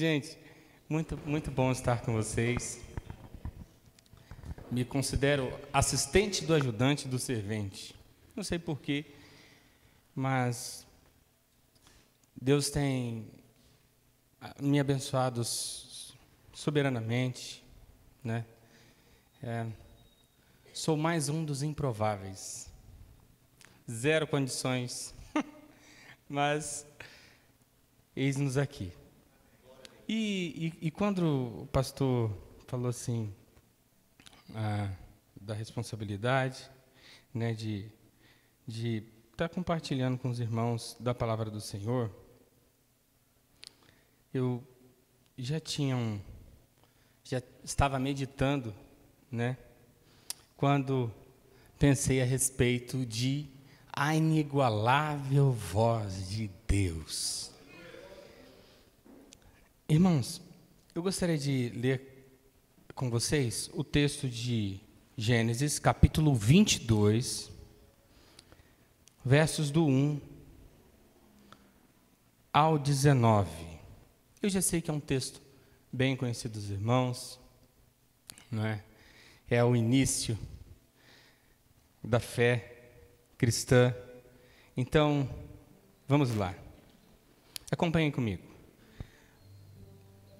Gente, muito bom estar com vocês. Me considero assistente do ajudante do servente. Não sei porquê, mas Deus tem me abençoado soberanamente, né? Sou mais um dos improváveis. Zero condições, mas eis-nos aqui. E quando o pastor falou assim, da responsabilidade, né, de estar compartilhando com os irmãos da palavra do Senhor, eu já estava meditando, né, quando pensei a respeito de a inigualável voz de Deus. Irmãos, eu gostaria de ler com vocês o texto de Gênesis, capítulo 22, versos do 1 ao 19. Eu já sei que é um texto bem conhecido dos irmãos, não é? É o início da fé cristã. Então, vamos lá. Acompanhem comigo.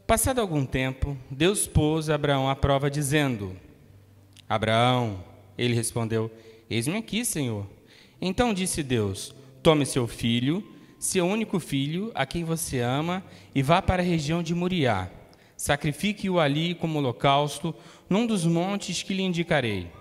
Passado algum tempo, Deus pôs Abraão à prova, dizendo: Abraão, ele respondeu: Eis-me aqui, Senhor. Então disse Deus: Tome seu filho, seu único filho, a quem você ama, e vá para a região de Moriá. Sacrifique-o ali como holocausto, num dos montes que lhe indicarei.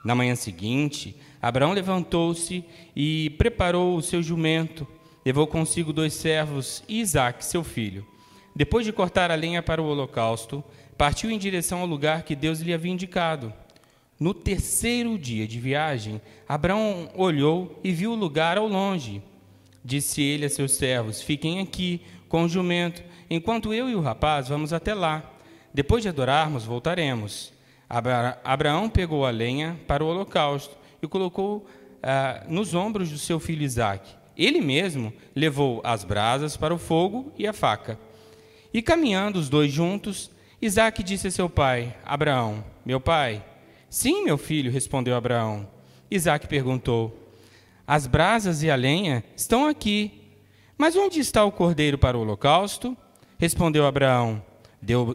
Na manhã seguinte, Abraão levantou-se e preparou o seu jumento, levou consigo 2 servos e Isaque, seu filho. Depois de cortar a lenha para o holocausto, partiu em direção ao lugar que Deus lhe havia indicado. No 3º dia de viagem, Abraão olhou e viu o lugar ao longe. Disse ele a seus servos: Fiquem aqui com o jumento, enquanto eu e o rapaz vamos até lá. Depois de adorarmos, voltaremos. Abraão pegou a lenha para o holocausto e colocou nos ombros do seu filho Isaque. Ele mesmo levou as brasas para o fogo e a faca. E caminhando os dois juntos, Isaque disse a seu pai, Abraão: Meu pai? Sim, meu filho, respondeu Abraão. Isaque perguntou: As brasas e a lenha estão aqui, mas onde está o cordeiro para o holocausto? Respondeu Abraão: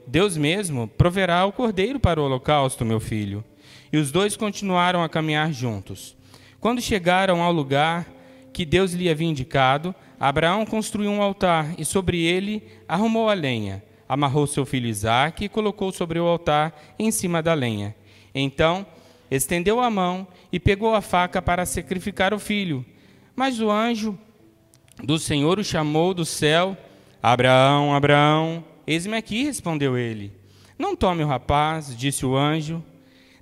Deus mesmo proverá o cordeiro para o holocausto, meu filho. E os dois continuaram a caminhar juntos. Quando chegaram ao lugar que Deus lhe havia indicado, Abraão construiu um altar e sobre ele arrumou a lenha. Amarrou seu filho Isaque e colocou sobre o altar em cima da lenha. Então estendeu a mão e pegou a faca para sacrificar o filho. Mas o anjo do Senhor o chamou do céu. Abraão, Abraão. Eis-me aqui, respondeu ele. Não tome o rapaz, disse o anjo.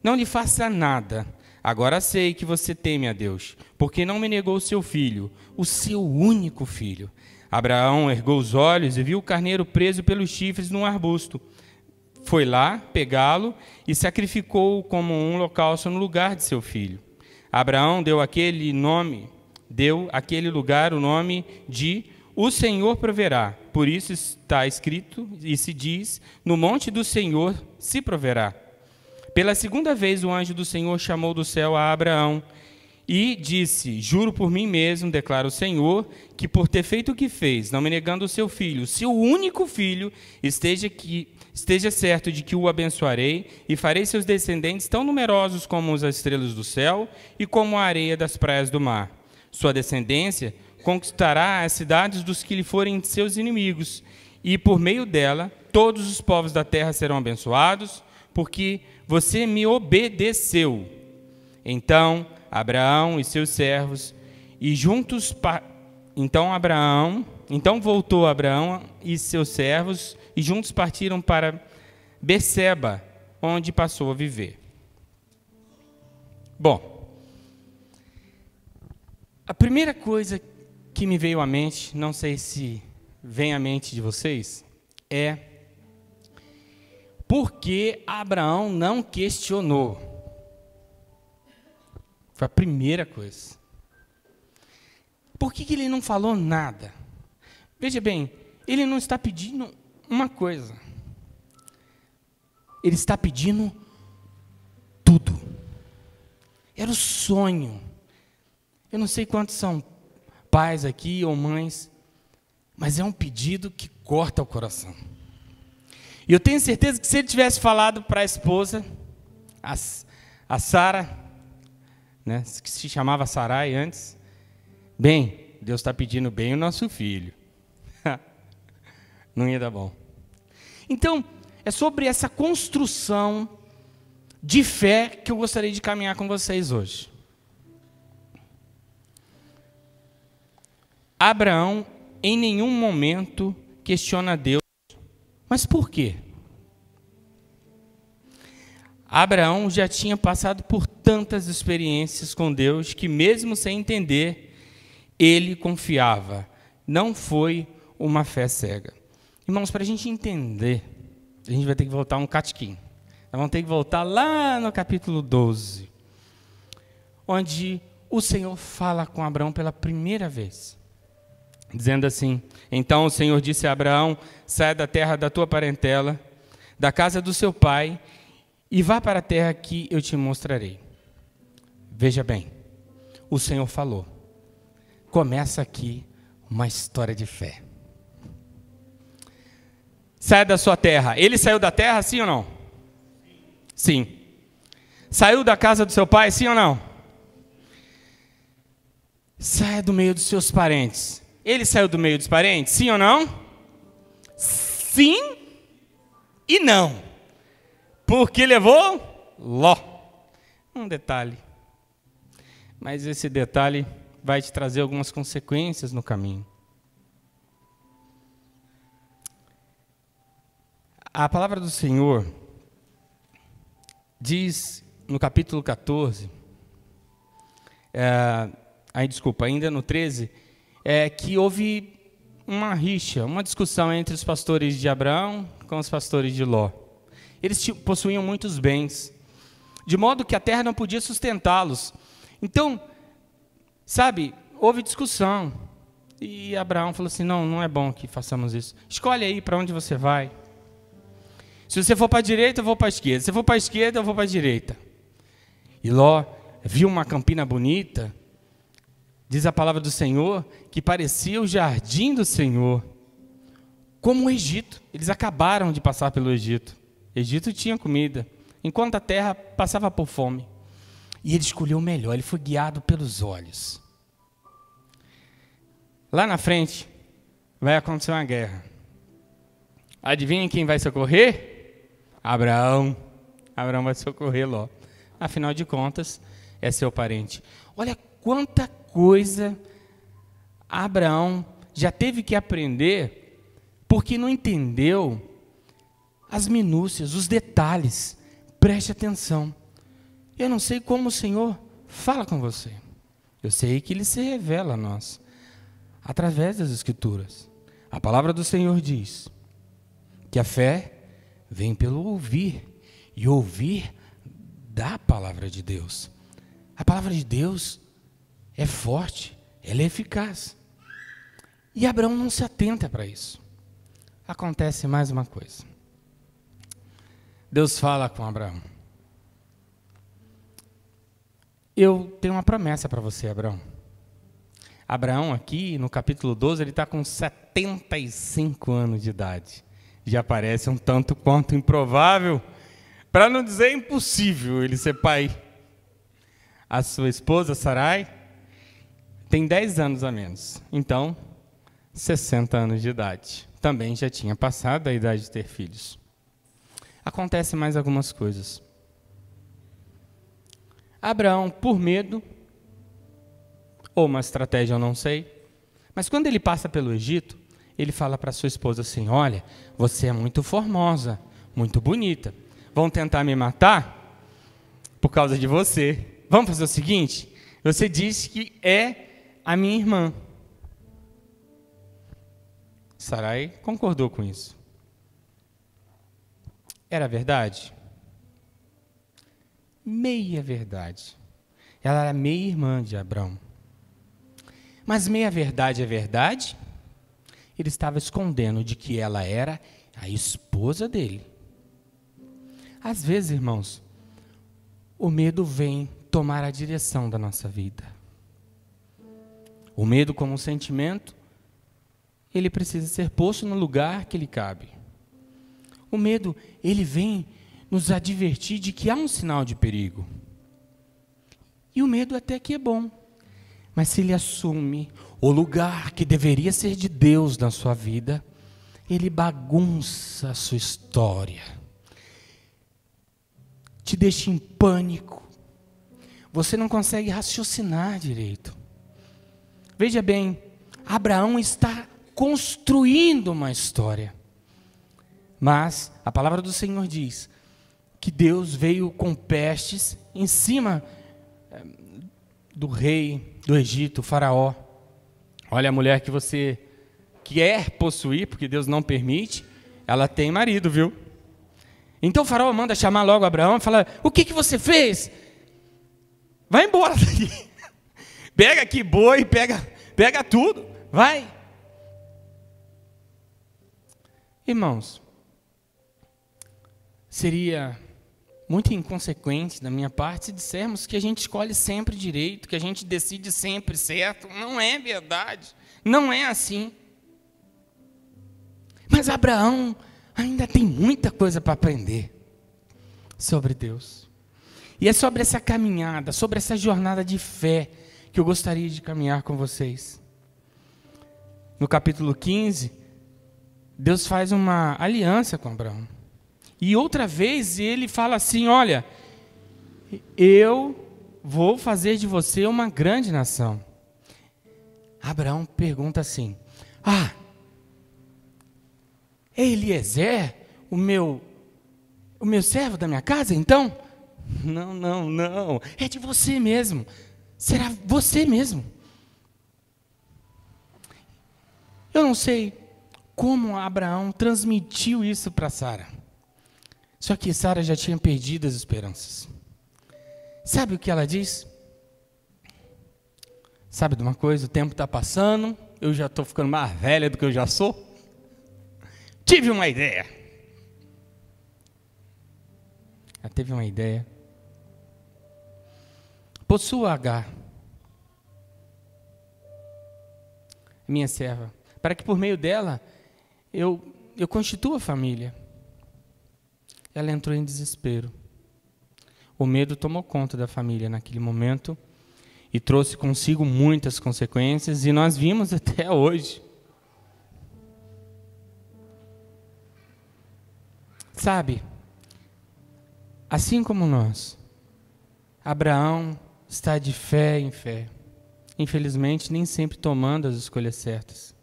Não lhe faça nada. Agora sei que você teme a Deus, porque não me negou o seu filho, o seu único filho. Abraão ergueu os olhos e viu o carneiro preso pelos chifres num arbusto. Foi lá pegá-lo e sacrificou-o como um holocausto no lugar de seu filho. Abraão deu àquele lugar o nome de O Senhor proverá. Por isso está escrito e se diz: No monte do Senhor se proverá. Pela 2ª vez o anjo do Senhor chamou do céu a Abraão e disse: Juro por mim mesmo, declara o Senhor, que por ter feito o que fez, não me negando o seu filho, seu único filho, esteja certo de que o abençoarei e farei seus descendentes tão numerosos como as estrelas do céu e como a areia das praias do mar. Sua descendência conquistará as cidades dos que lhe forem seus inimigos, e por meio dela todos os povos da terra serão abençoados, porque você me obedeceu. Então Abraão e seus servos Então voltou Abraão e seus servos e juntos partiram para Berseba, onde passou a viver. Bom, a primeira coisa que me veio à mente, não sei se vem à mente de vocês, é por que Abraão não questionou? Foi a primeira coisa. Por que ele não falou nada? Veja bem, ele não está pedindo uma coisa. Ele está pedindo tudo. Era o sonho. Eu não sei quantos são pais aqui ou mães, mas é um pedido que corta o coração. E eu tenho certeza que se ele tivesse falado para a esposa, a Sara, né, que se chamava Sarai antes, bem, Deus está pedindo bem o nosso filho. Não ia dar bom. Então, é sobre essa construção de fé que eu gostaria de caminhar com vocês hoje. Abraão, em nenhum momento, questiona Deus. Mas por quê? Abraão já tinha passado por tantas experiências com Deus que, mesmo sem entender, ele confiava. Não foi uma fé cega. Irmãos, para a gente entender, a gente vai ter que voltar um catiquinho. Nós vamos ter que voltar lá no capítulo 12, onde o Senhor fala com Abraão pela primeira vez, dizendo assim: então o Senhor disse a Abraão: saia da terra da tua parentela, da casa do seu pai, e vá para a terra que eu te mostrarei. Veja bem, o Senhor falou. Começa aqui uma história de fé. Saia da sua terra. Ele saiu da terra, sim ou não? Sim. Saiu da casa do seu pai, sim ou não? Saia do meio dos seus parentes. Ele saiu do meio dos parentes, sim ou não? Sim e não. Porque levou Ló. Um detalhe. Mas esse detalhe vai te trazer algumas consequências no caminho. A palavra do Senhor diz no capítulo 14, ainda no 13, que houve uma rixa, uma discussão entre os pastores de Abraão com os pastores de Ló. Eles possuíam muitos bens, de modo que a terra não podia sustentá-los. Então, sabe, houve discussão. E Abraão falou assim: não é bom que façamos isso. Escolhe aí para onde você vai. Se você for para a direita, eu vou para a esquerda. Se você for para a esquerda, eu vou para a direita. E Ló viu uma campina bonita, diz a palavra do Senhor, que parecia o jardim do Senhor, como o Egito. Eles acabaram de passar pelo Egito. O Egito tinha comida, enquanto a terra passava por fome. E ele escolheu o melhor, ele foi guiado pelos olhos. Lá na frente, vai acontecer uma guerra. Adivinha quem vai socorrer? Abraão. Abraão vai socorrer Ló. Afinal de contas, é seu parente. Olha quanta coisa Abraão já teve que aprender, porque não entendeu as minúcias, os detalhes. Preste atenção. Eu não sei como o Senhor fala com você. Eu sei que Ele se revela a nós, através das Escrituras. A palavra do Senhor diz que a fé vem pelo ouvir, e ouvir da palavra de Deus. A palavra de Deus é forte, ela é eficaz. E Abraão não se atenta para isso. Acontece mais uma coisa. Deus fala com Abraão: eu tenho uma promessa para você, Abraão. Abraão aqui, no capítulo 12, ele está com 75 anos de idade. Já parece um tanto quanto improvável, para não dizer impossível, ele ser pai. A sua esposa, Sarai, tem 10 anos a menos. Então, 60 anos de idade. Também já tinha passado a idade de ter filhos. Acontece mais algumas coisas. Abraão, por medo, ou uma estratégia, eu não sei, mas quando ele passa pelo Egito, ele fala para sua esposa assim: olha, você é muito formosa, muito bonita. Vão tentar me matar por causa de você. Vamos fazer o seguinte: você diz que é a minha irmã. Sarai concordou com isso. Era verdade? Meia verdade. Ela era meia irmã de Abraão. Mas meia verdade é verdade? Ele estava escondendo de que ela era a esposa dele. Às vezes, irmãos, o medo vem tomar a direção da nossa vida. O medo, como um sentimento, ele precisa ser posto no lugar que lhe cabe. O medo, ele vem nos advertir de que há um sinal de perigo. E o medo até que é bom. Mas se ele assume o lugar que deveria ser de Deus na sua vida, ele bagunça a sua história. Te deixa em pânico. Você não consegue raciocinar direito. Veja bem, Abraão está construindo uma história. Mas a palavra do Senhor diz que Deus veio com pestes em cima do rei do Egito, o faraó. Olha, a mulher que você quer possuir, porque Deus não permite, ela tem marido, viu? Então o faraó manda chamar logo Abraão e fala: o que você fez? Vai embora daqui. Pega aqui boi, pega tudo, vai. Irmãos, seria muito inconsequente da minha parte se dissermos que a gente escolhe sempre direito, que a gente decide sempre certo. Não é verdade, não é assim. Mas Abraão ainda tem muita coisa para aprender sobre Deus. E é sobre essa caminhada, sobre essa jornada de fé que eu gostaria de caminhar com vocês. No capítulo 15, Deus faz uma aliança com Abraão. E outra vez ele fala assim: olha, eu vou fazer de você uma grande nação. Abraão pergunta assim: é Eliezer, o meu servo da minha casa, então? Não, é de você mesmo. Será você mesmo. Eu não sei como Abraão transmitiu isso para Sara. Só que Sara já tinha perdido as esperanças. Sabe o que ela diz? Sabe de uma coisa? O tempo está passando, eu já estou ficando mais velha do que eu já sou. Tive uma ideia. Ela teve uma ideia. Possua Agar, minha serva, para que por meio dela eu constitua a família. Ela entrou em desespero. O medo tomou conta da família naquele momento e trouxe consigo muitas consequências, e nós vimos até hoje. Sabe, assim como nós, Abraão está de fé em fé. Infelizmente, nem sempre tomando as escolhas certas.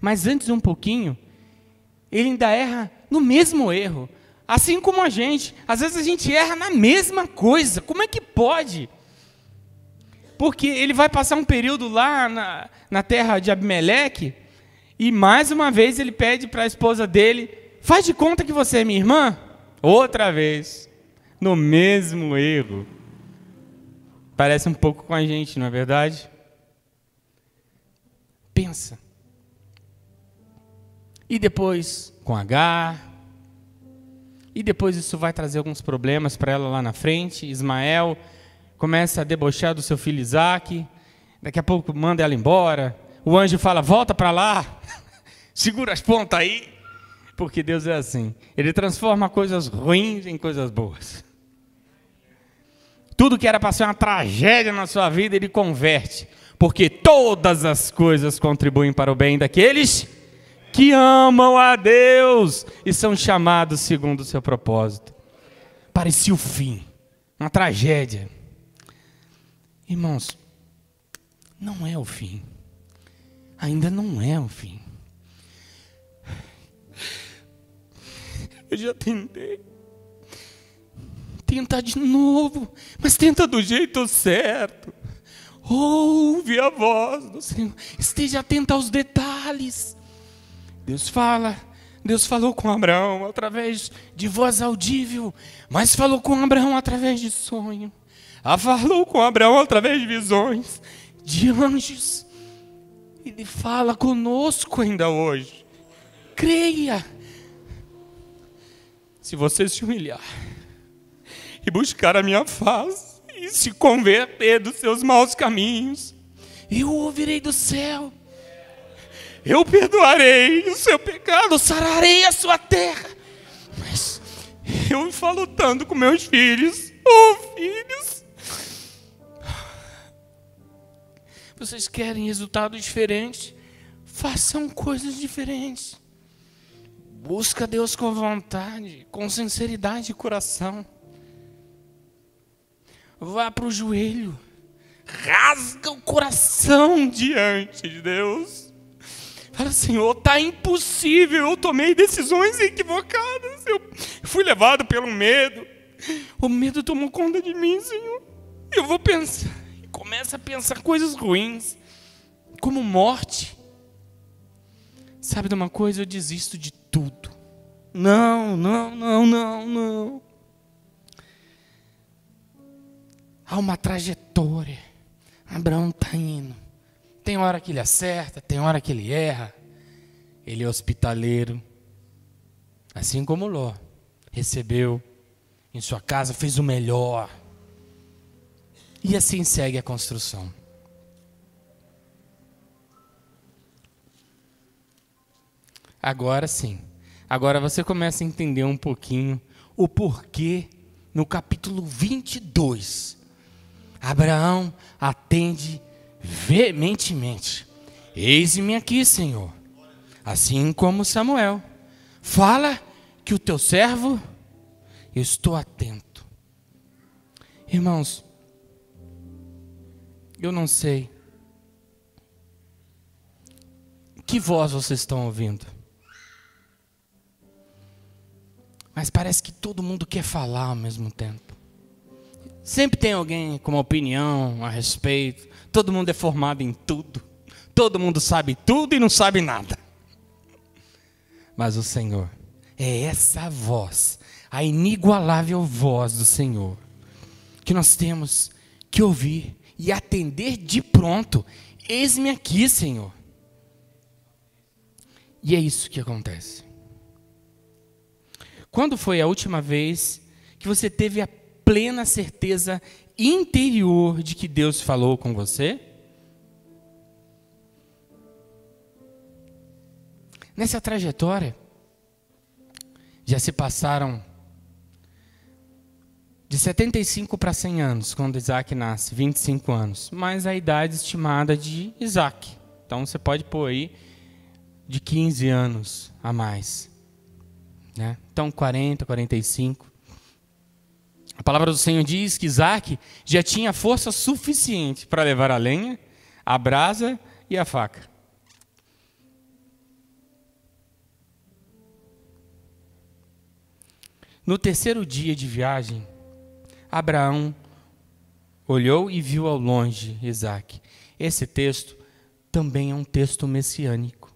Mas antes um pouquinho, ele ainda erra no mesmo erro. Assim como a gente. Às vezes a gente erra na mesma coisa. Como é que pode? Porque ele vai passar um período lá na terra de Abimeleque, e mais uma vez ele pede para a esposa dele: faz de conta que você é minha irmã. Outra vez, no mesmo erro. Parece um pouco com a gente, não é verdade? Pensa. E depois com Agar. E depois isso vai trazer alguns problemas para ela lá na frente. Ismael começa a debochar do seu filho Isaque. Daqui a pouco manda ela embora. O anjo fala: volta para lá. Segura as pontas aí. Porque Deus é assim. Ele transforma coisas ruins em coisas boas. Tudo que era para ser uma tragédia na sua vida, Ele converte. Porque todas as coisas contribuem para o bem daqueles que amam a Deus e são chamados segundo o seu propósito. Parecia o fim, uma tragédia. Irmãos, não é o fim. Ainda não é o fim. Eu já tentei. Tenta de novo, mas tenta do jeito certo. Ouve a voz do Senhor. Esteja atento aos detalhes. Deus falou com Abraão através de voz audível, mas falou com Abraão através de sonho. Falou com Abraão através de visões, de anjos. Ele fala conosco ainda hoje. Creia. se você se humilhar e buscar a minha face e se converter dos seus maus caminhos, eu ouvirei do céu, eu perdoarei o seu pecado, sararei a sua terra. Mas eu falo tanto com meus filhos, filhos, vocês querem resultados diferentes? Façam coisas diferentes. Busca Deus com vontade, com sinceridade de coração. Vá para o joelho. Rasga o coração diante de Deus. Fala, Senhor, está impossível. Eu tomei decisões equivocadas. Eu fui levado pelo medo. O medo tomou conta de mim, Senhor. Eu vou pensar. E começa a pensar coisas ruins, como morte. Sabe de uma coisa? Eu desisto de tudo. Não. Há uma trajetória. Abraão está indo. Tem hora que ele acerta, tem hora que ele erra. Ele é hospitaleiro. Assim como Ló. Recebeu em sua casa, fez o melhor. E assim segue a construção. Agora sim. Agora você começa a entender um pouquinho o porquê no capítulo 22. Abraão atende veementemente. Eis-me aqui, Senhor. Assim como Samuel. Fala que o teu servo, eu estou atento. Irmãos, eu não sei que voz vocês estão ouvindo. Mas parece que todo mundo quer falar ao mesmo tempo. Sempre tem alguém com uma opinião a respeito. Todo mundo é formado em tudo. Todo mundo sabe tudo e não sabe nada. Mas o Senhor é essa voz, a inigualável voz do Senhor, que nós temos que ouvir e atender de pronto. Eis-me aqui, Senhor. E é isso que acontece. Quando foi a última vez que você teve a plena certeza interior de que Deus falou com você? Nessa trajetória, já se passaram de 75 para 100 anos, quando Isaac nasce, 25 anos, mais a idade estimada de Isaac. Então você pode pôr aí de 15 anos a mais. Né? Então 40, 45. A palavra do Senhor diz que Isaac já tinha força suficiente para levar a lenha, a brasa e a faca. No terceiro dia de viagem, Abraão olhou e viu ao longe Isaac. Esse texto também é um texto messiânico.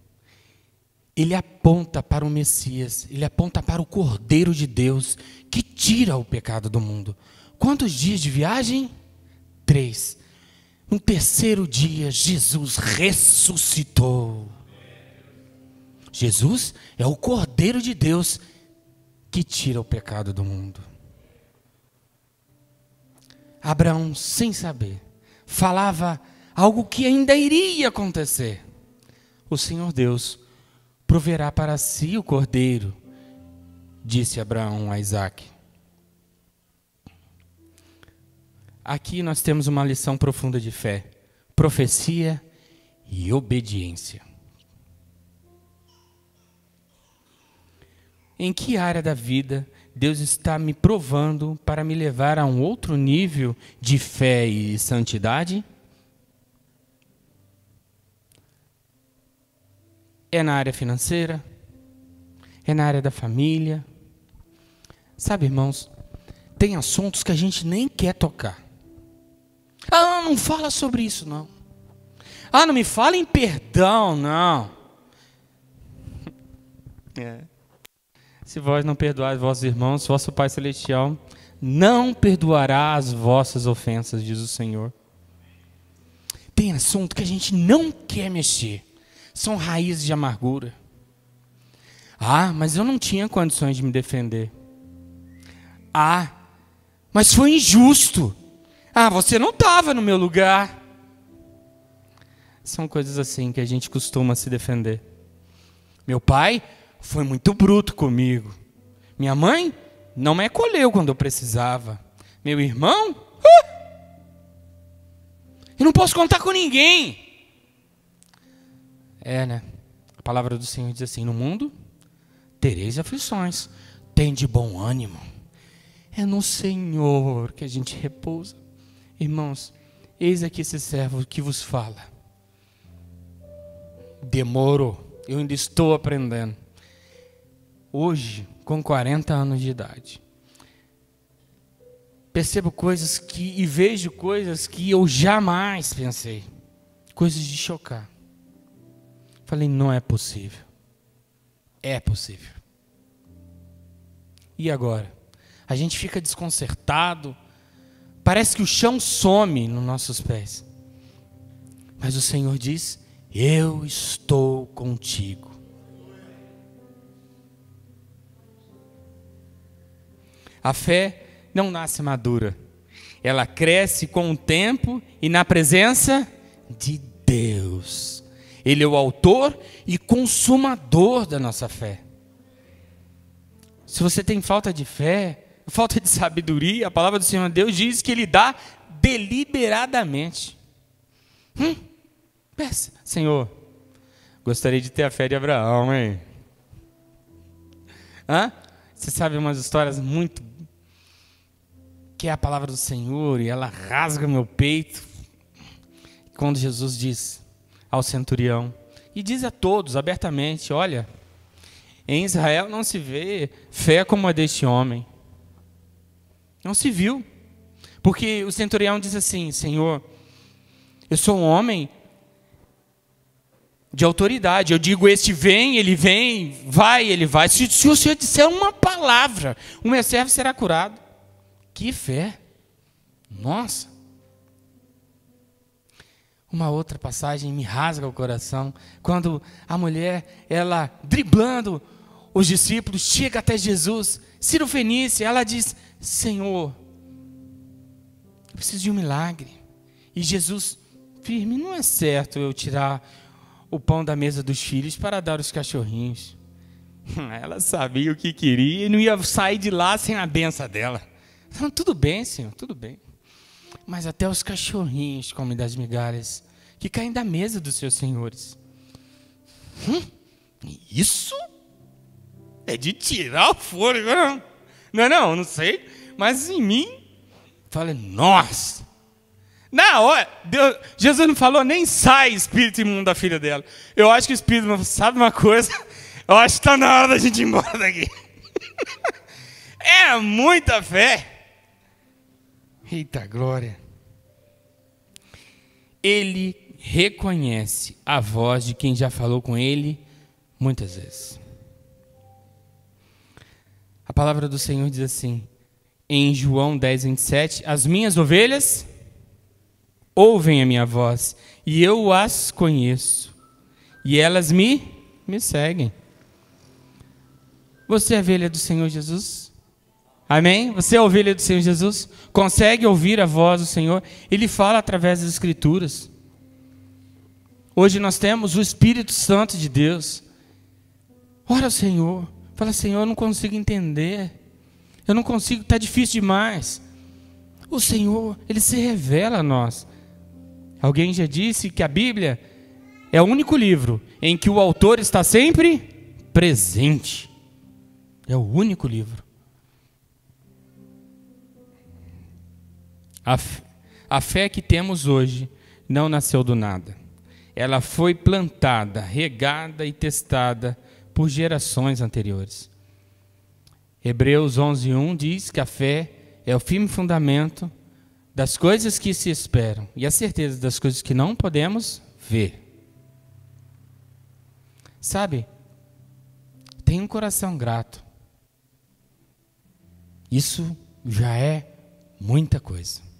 Ele aponta para o Messias, ele aponta para o Cordeiro de Deus, que tira o pecado do mundo. Quantos dias de viagem? 3. No terceiro dia, Jesus ressuscitou. Jesus é o Cordeiro de Deus que tira o pecado do mundo. Abraão, sem saber, falava algo que ainda iria acontecer. O Senhor Deus proverá para si o cordeiro, disse Abraão a Isaac. Aqui nós temos uma lição profunda de fé, profecia e obediência. Em que área da vida Deus está me provando para me levar a um outro nível de fé e santidade? É na área financeira? É na área da família? Sabe, irmãos, tem assuntos que a gente nem quer tocar. Ah, não fala sobre isso, não. Ah, não me fala em perdão, não. Se vós não perdoais vossos irmãos, vosso Pai Celestial não perdoará as vossas ofensas, diz o Senhor. Tem assunto que a gente não quer mexer. São raízes de amargura. Ah, mas eu não tinha condições de me defender. Ah, mas foi injusto. Ah, você não estava no meu lugar. São coisas assim que a gente costuma se defender. Meu pai foi muito bruto comigo. Minha mãe não me acolheu quando eu precisava. Meu irmão, eu não posso contar com ninguém. Né? A palavra do Senhor diz assim: no mundo tereis aflições, tende bom ânimo. É no Senhor que a gente repousa. Irmãos, eis aqui esse servo que vos fala. Demorou, eu ainda estou aprendendo. Hoje, com 40 anos de idade, percebo coisas e vejo coisas que eu jamais pensei. Coisas de chocar. Falei, não é possível. É possível. E agora? A gente fica desconcertado. Parece que o chão some nos nossos pés. Mas o Senhor diz: eu estou contigo. A fé não nasce madura. Ela cresce com o tempo e na presença de Deus. Ele é o autor e consumador da nossa fé. Se você tem falta de fé, falta de sabedoria, a palavra do Senhor Deus diz que Ele dá deliberadamente. Peça, Senhor, gostaria de ter a fé de Abraão, hein? Você sabe umas histórias muito... que é a palavra do Senhor e ela rasga meu peito. Quando Jesus diz ao centurião, e diz a todos abertamente: olha, em Israel não se vê fé como a deste homem. Não se viu. Porque o centurião diz assim: Senhor, eu sou um homem de autoridade. Eu digo, este vem, ele vem, vai, ele vai. Se o Senhor disser uma palavra, o meu servo será curado. Que fé! Nossa! Uma outra passagem me rasga o coração, quando a mulher, ela driblando os discípulos, chega até Jesus, Ciro Fenícia, ela diz: Senhor, eu preciso de um milagre. E Jesus, firme, não é certo eu tirar o pão da mesa dos filhos para dar aos cachorrinhos. Ela sabia o que queria e não ia sair de lá sem a benção dela. Então, tudo bem, Senhor, tudo bem. Mas até os cachorrinhos comem das migalhas que caem da mesa dos seus senhores. Isso é de tirar o fôlego, não? Não sei. Mas em mim, falei, nossa. Na hora, Jesus não falou nem sai espírito imundo da filha dela. Eu acho que o espírito, sabe uma coisa? Eu acho que está na hora da gente ir embora daqui. É muita fé. Eita glória. Ele reconhece a voz de quem já falou com ele muitas vezes. A palavra do Senhor diz assim, em João 10, 27, as minhas ovelhas ouvem a minha voz, e eu as conheço, e elas me seguem. Você é ovelha do Senhor Jesus? Amém? Você é a ovelha do Senhor Jesus? Consegue ouvir a voz do Senhor? Ele fala através das Escrituras. Hoje nós temos o Espírito Santo de Deus. Ora ao Senhor. Fala, Senhor, eu não consigo entender. Eu não consigo, está difícil demais. O Senhor, Ele se revela a nós. Alguém já disse que a Bíblia é o único livro em que o autor está sempre presente. É o único livro. A fé que temos hoje não nasceu do nada. Ela foi plantada, regada e testada por gerações anteriores. Hebreus 11:1 diz que a fé é o firme fundamento das coisas que se esperam e a certeza das coisas que não podemos ver. Sabe, tenha um coração grato. Isso já é muita coisa.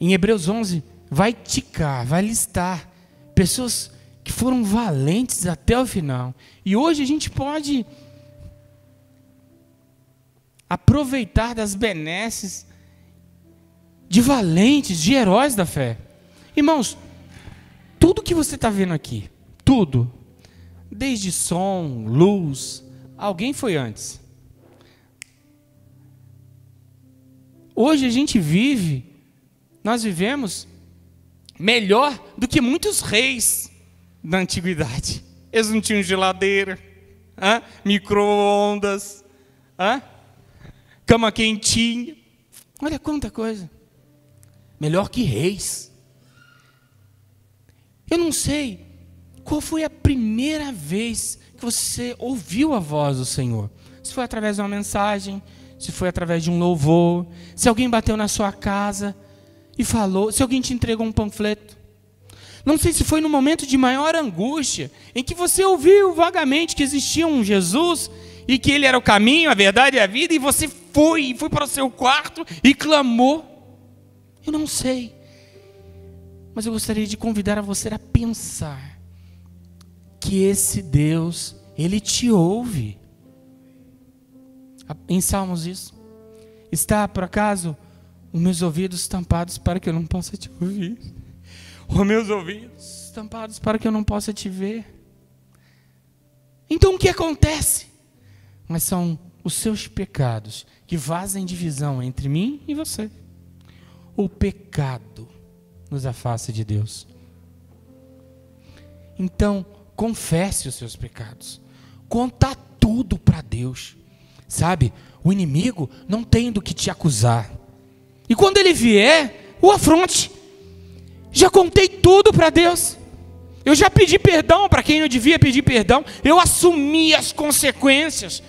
Em Hebreus 11, vai ticar, vai listar pessoas que foram valentes até o final. E hoje a gente pode aproveitar das benesses de valentes, de heróis da fé. Irmãos, tudo que você está vendo aqui, tudo, desde som, luz, alguém foi antes. Hoje a gente nós vivemos melhor do que muitos reis da antiguidade. Eles não tinham geladeira, micro-ondas, cama quentinha. Olha quanta coisa. Melhor que reis. Eu não sei qual foi a primeira vez que você ouviu a voz do Senhor. Se foi através de uma mensagem, se foi através de um louvor, se alguém bateu na sua casa e falou, se alguém te entregou um panfleto. Não sei se foi no momento de maior angústia, em que você ouviu vagamente que existia um Jesus e que Ele era o caminho, a verdade e a vida, e você foi para o seu quarto e clamou. Eu não sei, mas eu gostaria de convidar a você a pensar que esse Deus, Ele te ouve. Em Salmos isso. Está, por acaso, os meus ouvidos tampados para que eu não possa te ouvir? Os meus ouvidos tampados para que eu não possa te ver? Então o que acontece? Mas são os seus pecados que fazem divisão entre mim e você. O pecado nos afasta de Deus. Então, confesse os seus pecados. Conta tudo para Deus. Sabe, o inimigo não tem do que te acusar. E quando ele vier, o afronte. Já contei tudo para Deus. Eu já pedi perdão para quem eu devia pedir perdão. Eu assumi as consequências.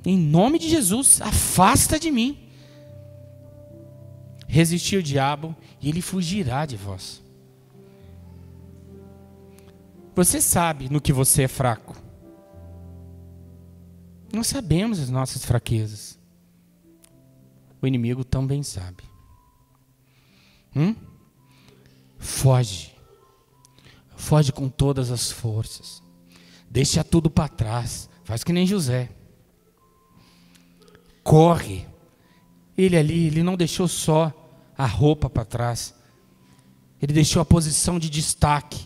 Em nome de Jesus, afasta de mim. Resistir o diabo e ele fugirá de vós. Você sabe no que você é fraco. Nós sabemos as nossas fraquezas. O inimigo também sabe. Foge. Foge com todas as forças. Deixa tudo para trás. Faz que nem José. Corre. Ele não deixou só a roupa para trás. Ele deixou a posição de destaque.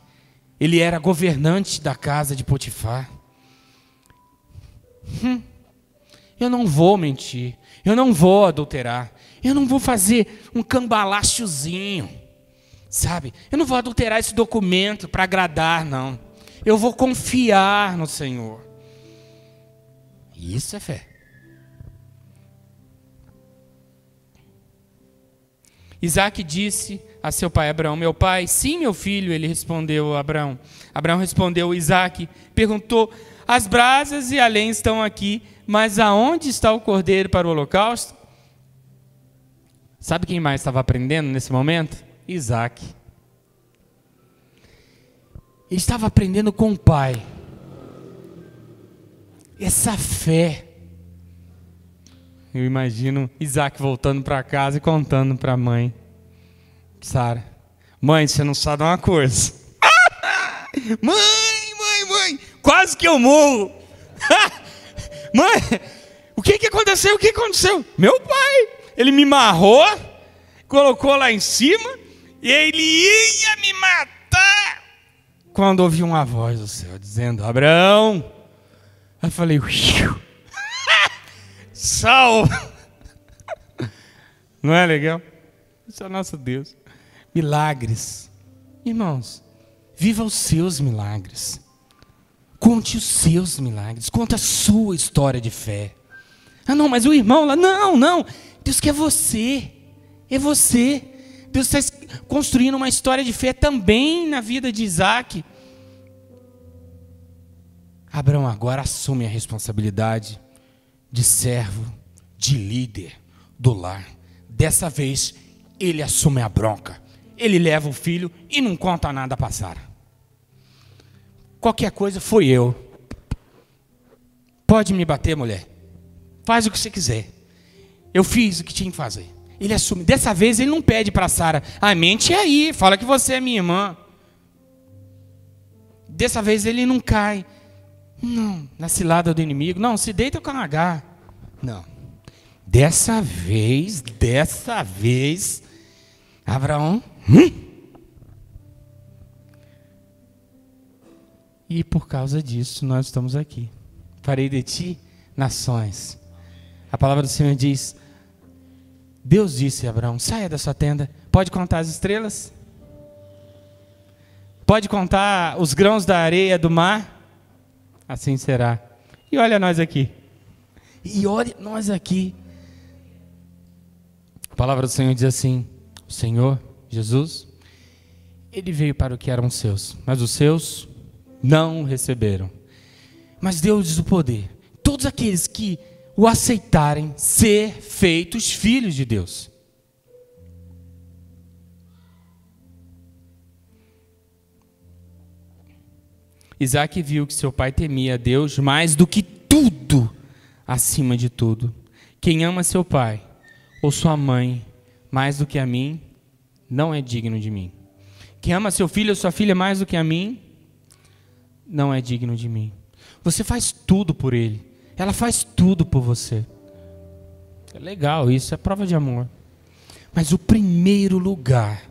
Ele era governante da casa de Potifar. Eu não vou mentir. Eu não vou adulterar. Eu não vou fazer um cambalachozinho. Sabe? Eu não vou adulterar esse documento para agradar, não. Eu vou confiar no Senhor. Isso é fé. Isaac disse a seu pai Abraão: meu pai, sim, meu filho. Ele respondeu a Abraão. Abraão respondeu a Isaac, perguntou: as brasas e a lenha estão aqui, mas aonde está o cordeiro para o holocausto? Sabe quem mais estava aprendendo nesse momento? Isaac. Ele estava aprendendo com o pai. Essa fé. Eu imagino Isaac voltando para casa e contando para a mãe, Sara: mãe, você não sabe uma coisa. Mãe, quase que eu morro. Mãe, o que aconteceu? O que aconteceu? Meu pai, ele me amarrou, colocou lá em cima e ele ia me matar. Quando ouvi uma voz do céu dizendo: Abraão. Eu falei: salve. Não é legal? Isso é o nosso Deus. Milagres. Irmãos, viva os seus milagres. Conte os seus milagres. Conta a sua história de fé. Ah, não, mas o irmão lá... Não. Deus quer você. É você. Deus está construindo uma história de fé também na vida de Isaac. Abraão agora assume a responsabilidade de servo, de líder do lar. Dessa vez, ele assume a bronca. Ele leva o filho e não conta nada para Sara. Qualquer coisa, foi eu. Pode me bater, mulher. Faz o que você quiser. Eu fiz o que tinha que fazer. Ele assume. Dessa vez, ele não pede para Sara: mente aí, fala que você é minha irmã. Dessa vez, ele não cai na cilada do inimigo. Não, se deita com Agar. Não. Dessa vez, Abraão... E por causa disso nós estamos aqui. Farei de ti nações. A palavra do Senhor diz, Deus disse a Abraão, saia da sua tenda, pode contar as estrelas? Pode contar os grãos da areia do mar? Assim será. E olha nós aqui. A palavra do Senhor diz assim, o Senhor, Jesus, Ele veio para o que eram seus, mas os seus não o receberam. Mas Deus diz o poder. Todos aqueles que o aceitarem ser feitos filhos de Deus. Isaac viu que seu pai temia a Deus mais do que tudo, acima de tudo. Quem ama seu pai ou sua mãe mais do que a mim, não é digno de mim. Quem ama seu filho ou sua filha mais do que a mim, não é digno de mim. Você faz tudo por ele. Ela faz tudo por você. É legal, isso é prova de amor. Mas o primeiro lugar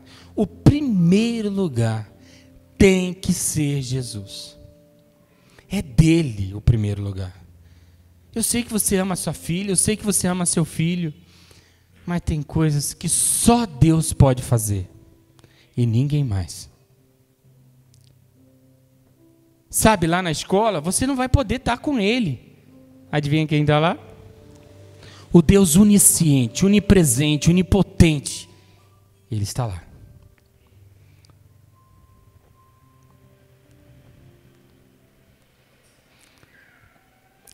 tem que ser Jesus. É dele o primeiro lugar. Eu sei que você ama sua filha, eu sei que você ama seu filho, mas tem coisas que só Deus pode fazer e ninguém mais. Sabe, lá na escola, você não vai poder estar com ele. Adivinha quem está lá? O Deus onisciente, onipresente, onipotente. Ele está lá.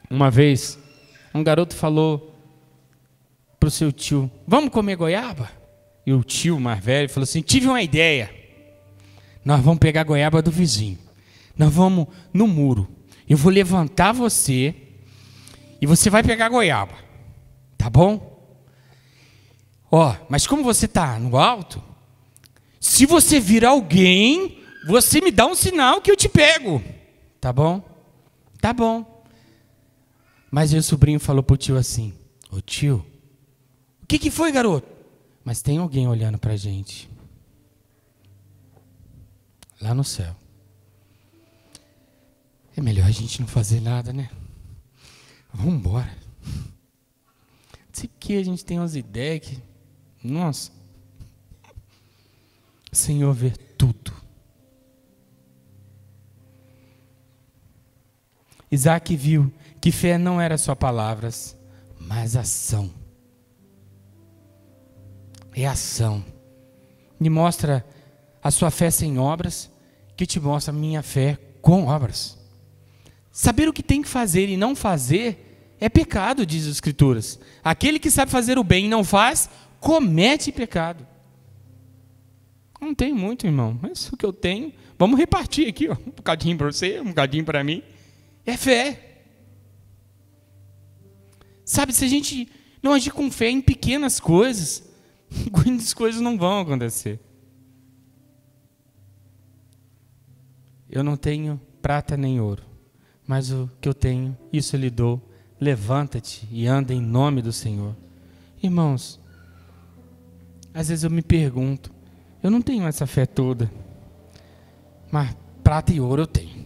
Uma vez, um garoto falou para o seu tio, vamos comer goiaba? E o tio mais velho falou assim, tive uma ideia. Nós vamos pegar a goiaba do vizinho. Nós vamos no muro. Eu vou levantar você e você vai pegar a goiaba. Tá bom? Ó, mas como você está no alto, se você vir alguém, você me dá um sinal que eu te pego. Tá bom? Tá bom. Mas o sobrinho falou pro tio assim, ô tio, o que foi, garoto? Mas tem alguém olhando pra gente. Lá no céu. É melhor a gente não fazer nada, né? Vamos embora. Não sei porque a gente tem umas ideias que... Nossa. O Senhor vê tudo. Isaac viu que fé não era só palavras, mas ação. É ação. Me mostra a sua fé sem obras, que te mostra a minha fé com obras. Saber o que tem que fazer e não fazer é pecado, diz as Escrituras. Aquele que sabe fazer o bem e não faz, comete pecado. Não tenho muito, irmão, mas o que eu tenho, vamos repartir aqui, ó, um bocadinho para você, um bocadinho para mim. É fé. Sabe, se a gente não agir com fé em pequenas coisas, grandes coisas não vão acontecer. Eu não tenho prata nem ouro, mas o que eu tenho, isso eu lhe dou. Levanta-te e anda em nome do Senhor. Irmãos, às vezes eu me pergunto, eu não tenho essa fé toda, mas prata e ouro eu tenho.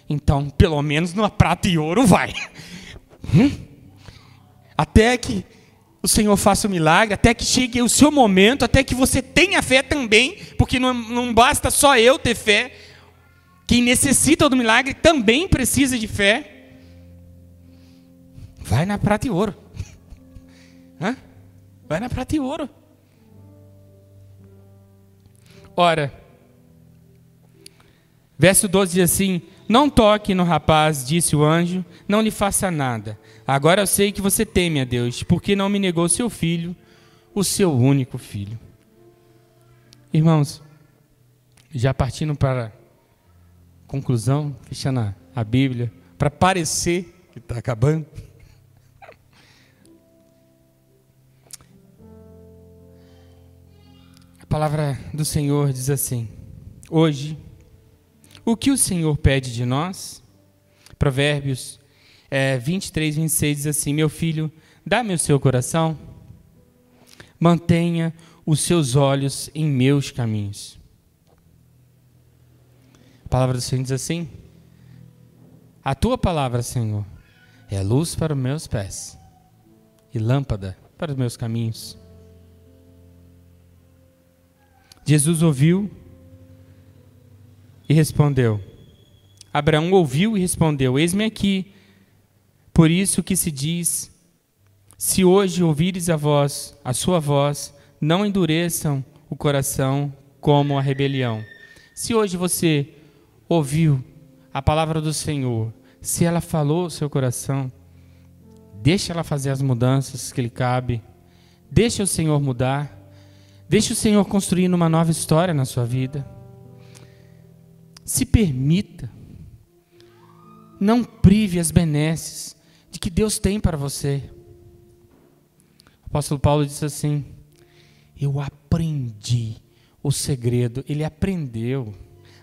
Então, pelo menos numa prata e ouro vai. Até que o Senhor faça o milagre, até que chegue o seu momento, até que você tenha fé também, porque não basta só eu ter fé. Quem necessita do milagre também precisa de fé. Vai na prata e ouro. Vai na prata e ouro. Ora, verso 12 diz assim, não toque no rapaz, disse o anjo, não lhe faça nada. Agora eu sei que você teme a Deus, porque não me negou seu filho, o seu único filho. Irmãos, já partindo para a conclusão, fechando a Bíblia, para parecer que está acabando. A palavra do Senhor diz assim, hoje, o que o Senhor pede de nós? Provérbios 23, 26 diz assim: meu filho, dá-me o seu coração, mantenha os seus olhos em meus caminhos. A palavra do Senhor diz assim: a tua palavra, Senhor, é luz para os meus pés e lâmpada para os meus caminhos. Jesus ouviu e respondeu. Abraão ouviu e respondeu: eis-me aqui. Por isso que se diz: se hoje ouvires a sua voz, não endureçam o coração como a rebelião. Se hoje você ouviu a palavra do Senhor, se ela falou ao seu coração, deixa ela fazer as mudanças que lhe cabe, deixa o Senhor mudar, deixa o Senhor construir uma nova história na sua vida. Se permita, não prive as benesses de que Deus tem para você. O apóstolo Paulo disse assim: eu aprendi o segredo. Ele aprendeu.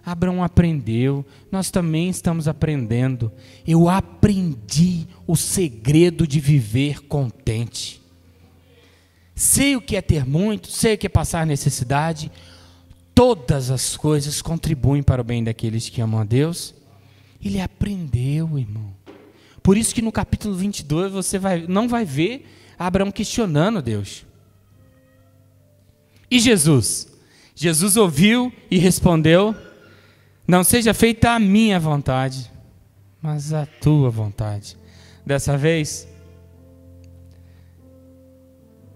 Abraão aprendeu. Nós também estamos aprendendo. Eu aprendi o segredo de viver contente. Sei o que é ter muito, sei o que é passar necessidade. Todas as coisas contribuem para o bem daqueles que amam a Deus. Ele aprendeu, irmão. Por isso que no capítulo 22 você não vai ver Abraão questionando Deus. E Jesus? Jesus ouviu e respondeu: não seja feita a minha vontade, mas a tua vontade. Dessa vez,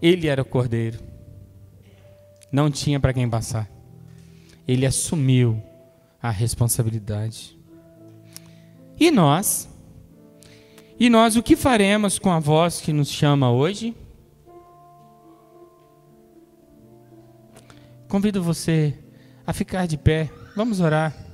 ele era o cordeiro. Não tinha para quem passar. Ele assumiu a responsabilidade. E nós? E nós o que faremos com a voz que nos chama hoje? Convido você a ficar de pé. Vamos orar.